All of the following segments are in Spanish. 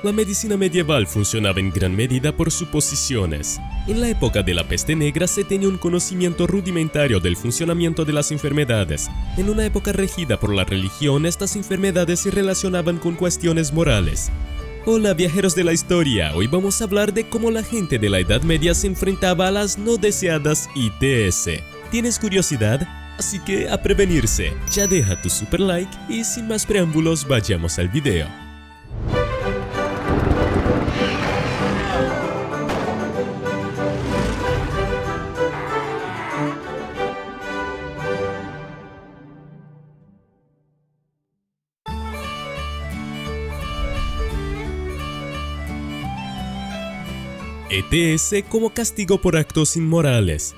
La medicina medieval funcionaba en gran medida por suposiciones. En la época de la peste negra se tenía un conocimiento rudimentario del funcionamiento de las enfermedades. En una época regida por la religión, estas enfermedades se relacionaban con cuestiones morales. Hola viajeros de la historia, hoy vamos a hablar de cómo la gente de la Edad Media se enfrentaba a las no deseadas ITS. ¿Tienes curiosidad? Así que a prevenirse, ya deja tu super like y sin más preámbulos vayamos al video. ETS como castigo por actos inmorales.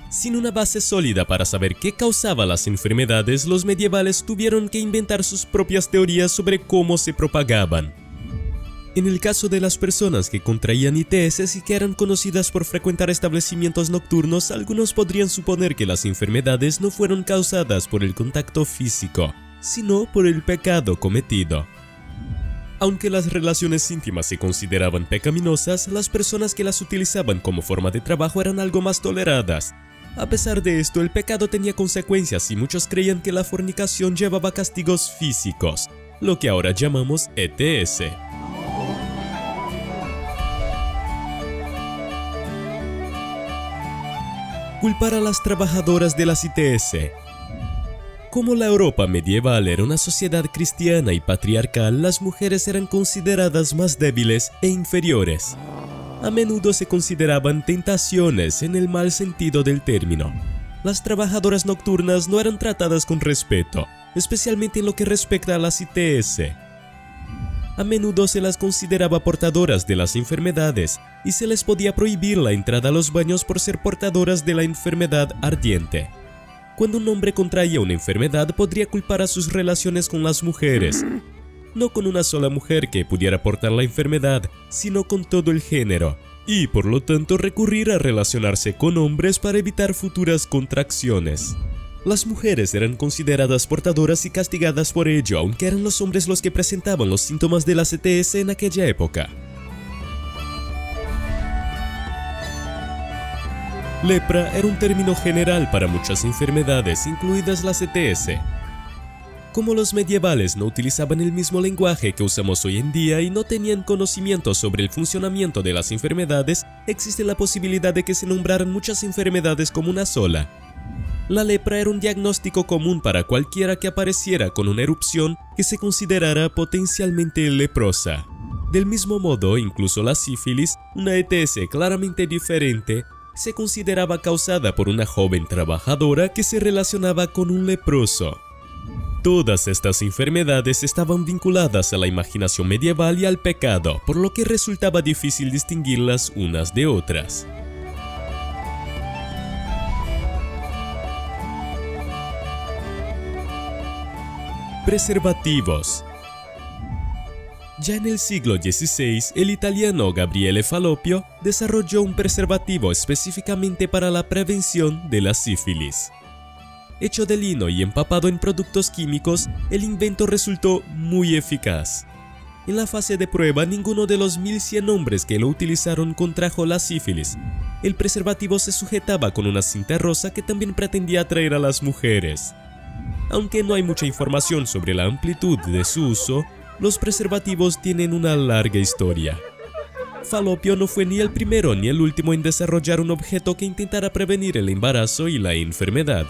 Sin una base sólida para saber qué causaba las enfermedades, los medievales tuvieron que inventar sus propias teorías sobre cómo se propagaban. En el caso de las personas que contraían ITS y que eran conocidas por frecuentar establecimientos nocturnos, algunos podrían suponer que las enfermedades no fueron causadas por el contacto físico, sino por el pecado cometido. Aunque las relaciones íntimas se consideraban pecaminosas, las personas que las utilizaban como forma de trabajo eran algo más toleradas. A pesar de esto, el pecado tenía consecuencias y muchos creían que la fornicación llevaba castigos físicos, lo que ahora llamamos ETS. Culpar a las trabajadoras de las ITS. Como la Europa medieval era una sociedad cristiana y patriarcal, las mujeres eran consideradas más débiles e inferiores. A menudo se consideraban tentaciones en el mal sentido del término. Las trabajadoras nocturnas no eran tratadas con respeto, especialmente en lo que respecta a las ITS. A menudo se las consideraba portadoras de las enfermedades y se les podía prohibir la entrada a los baños por ser portadoras de la enfermedad ardiente. Cuando un hombre contraía una enfermedad, podría culpar a sus relaciones con las mujeres. No con una sola mujer que pudiera portar la enfermedad, sino con todo el género, y por lo tanto recurrir a relacionarse con hombres para evitar futuras contracciones. Las mujeres eran consideradas portadoras y castigadas por ello, aunque eran los hombres los que presentaban los síntomas de las ETS en aquella época. Lepra era un término general para muchas enfermedades, incluidas las ETS. Como los medievales no utilizaban el mismo lenguaje que usamos hoy en día y no tenían conocimiento sobre el funcionamiento de las enfermedades, existe la posibilidad de que se nombraran muchas enfermedades como una sola. La lepra era un diagnóstico común para cualquiera que apareciera con una erupción que se considerara potencialmente leprosa. Del mismo modo, incluso la sífilis, una ETS claramente diferente, se consideraba causada por una joven trabajadora que se relacionaba con un leproso. Todas estas enfermedades estaban vinculadas a la imaginación medieval y al pecado, por lo que resultaba difícil distinguirlas unas de otras. Preservativos. Ya en el siglo XVI, el italiano Gabriele Falloppio desarrolló un preservativo específicamente para la prevención de la sífilis. Hecho de lino y empapado en productos químicos, el invento resultó muy eficaz. En la fase de prueba, ninguno de los 1100 hombres que lo utilizaron contrajo la sífilis. El preservativo se sujetaba con una cinta rosa que también pretendía atraer a las mujeres. Aunque no hay mucha información sobre la amplitud de su uso, los preservativos tienen una larga historia. Falloppio no fue ni el primero ni el último en desarrollar un objeto que intentara prevenir el embarazo y la enfermedad.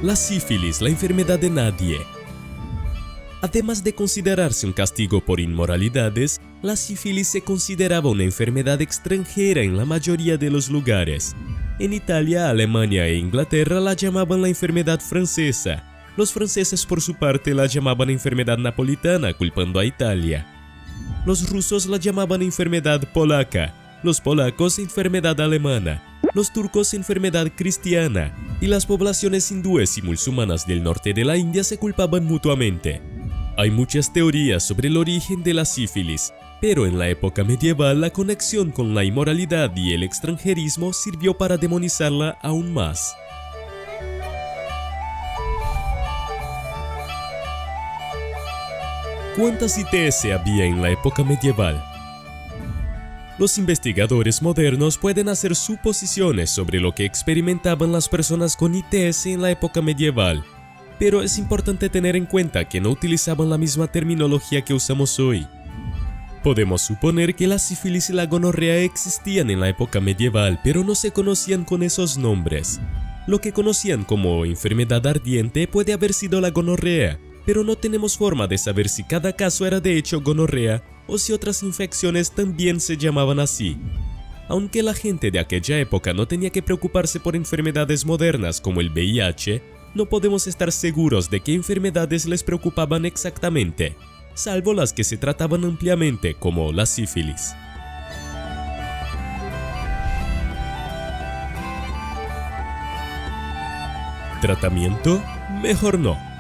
La sífilis, la enfermedad de nadie. Además de considerarse un castigo por inmoralidades, la sífilis se consideraba una enfermedad extranjera en la mayoría de los lugares. En Italia, Alemania e Inglaterra la llamaban la enfermedad francesa. Los franceses por su parte la llamaban enfermedad napolitana, culpando a Italia. Los rusos la llamaban enfermedad polaca, los polacos enfermedad alemana, los turcos enfermedad cristiana, y las poblaciones hindúes y musulmanas del norte de la India se culpaban mutuamente. Hay muchas teorías sobre el origen de la sífilis, pero en la época medieval la conexión con la inmoralidad y el extranjerismo sirvió para demonizarla aún más. ¿Cuántas ITS había en la época medieval? Los investigadores modernos pueden hacer suposiciones sobre lo que experimentaban las personas con ITS en la época medieval, pero es importante tener en cuenta que no utilizaban la misma terminología que usamos hoy. Podemos suponer que la sífilis y la gonorrea existían en la época medieval, pero no se conocían con esos nombres. Lo que conocían como enfermedad ardiente puede haber sido la gonorrea, pero no tenemos forma de saber si cada caso era de hecho gonorrea o si otras infecciones también se llamaban así. Aunque la gente de aquella época no tenía que preocuparse por enfermedades modernas como el VIH, no podemos estar seguros de qué enfermedades les preocupaban exactamente, salvo las que se trataban ampliamente como la sífilis. ¿Tratamiento? Mejor no.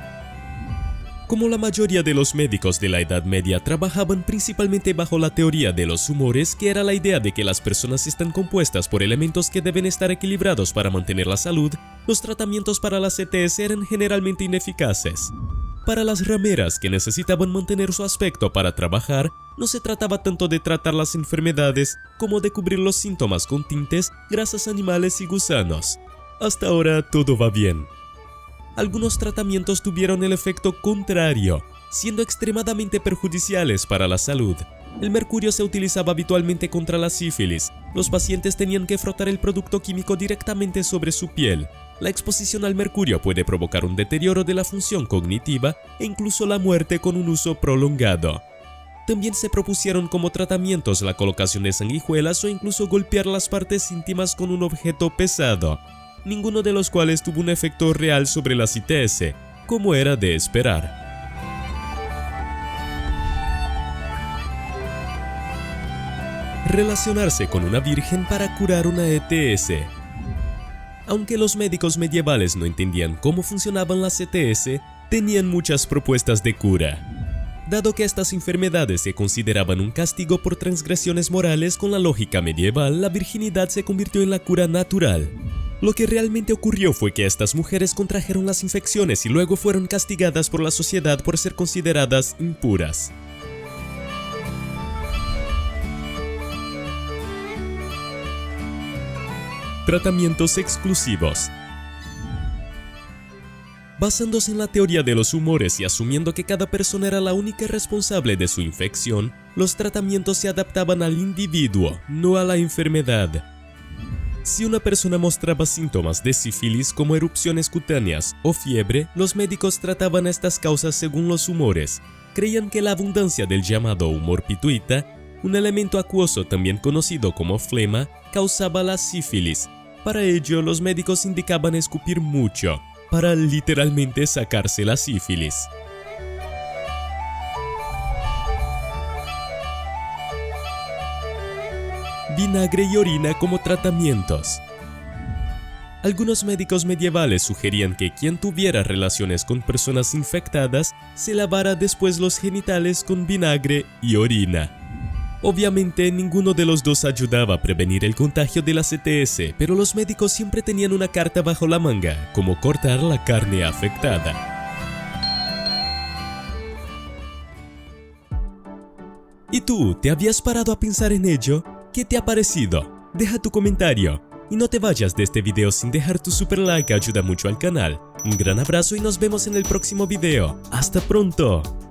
Como la mayoría de los médicos de la Edad Media trabajaban principalmente bajo la teoría de los humores, que era la idea de que las personas están compuestas por elementos que deben estar equilibrados para mantener la salud, los tratamientos para las ETS eran generalmente ineficaces. Para las rameras que necesitaban mantener su aspecto para trabajar, no se trataba tanto de tratar las enfermedades como de cubrir los síntomas con tintes, grasas animales y gusanos. Hasta ahora todo va bien. Algunos tratamientos tuvieron el efecto contrario, siendo extremadamente perjudiciales para la salud. El mercurio se utilizaba habitualmente contra la sífilis. Los pacientes tenían que frotar el producto químico directamente sobre su piel. La exposición al mercurio puede provocar un deterioro de la función cognitiva e incluso la muerte con un uso prolongado. También se propusieron como tratamientos la colocación de sanguijuelas o incluso golpear las partes íntimas con un objeto pesado, ninguno de los cuales tuvo un efecto real sobre las ITS, como era de esperar. Relacionarse con una virgen para curar una ETS. Aunque los médicos medievales no entendían cómo funcionaban las ETS, tenían muchas propuestas de cura. Dado que estas enfermedades se consideraban un castigo por transgresiones morales con la lógica medieval, la virginidad se convirtió en la cura natural. Lo que realmente ocurrió fue que estas mujeres contrajeron las infecciones y luego fueron castigadas por la sociedad por ser consideradas impuras. Tratamientos exclusivos. Basándose en la teoría de los humores y asumiendo que cada persona era la única responsable de su infección, los tratamientos se adaptaban al individuo, no a la enfermedad. Si una persona mostraba síntomas de sífilis como erupciones cutáneas o fiebre, los médicos trataban estas causas según los humores. Creían que la abundancia del llamado humor pituita, un elemento acuoso también conocido como flema, causaba la sífilis. Para ello, los médicos indicaban escupir mucho, para literalmente sacarse la sífilis. Vinagre y orina como tratamientos. Algunos médicos medievales sugerían que quien tuviera relaciones con personas infectadas se lavara después los genitales con vinagre y orina. Obviamente ninguno de los dos ayudaba a prevenir el contagio de las ETS, pero los médicos siempre tenían una carta bajo la manga, como cortar la carne afectada. ¿Y tú, te habías parado a pensar en ello? ¿Qué te ha parecido? Deja tu comentario. Y no te vayas de este video sin dejar tu super like, ayuda mucho al canal. Un gran abrazo y nos vemos en el próximo video. ¡Hasta pronto!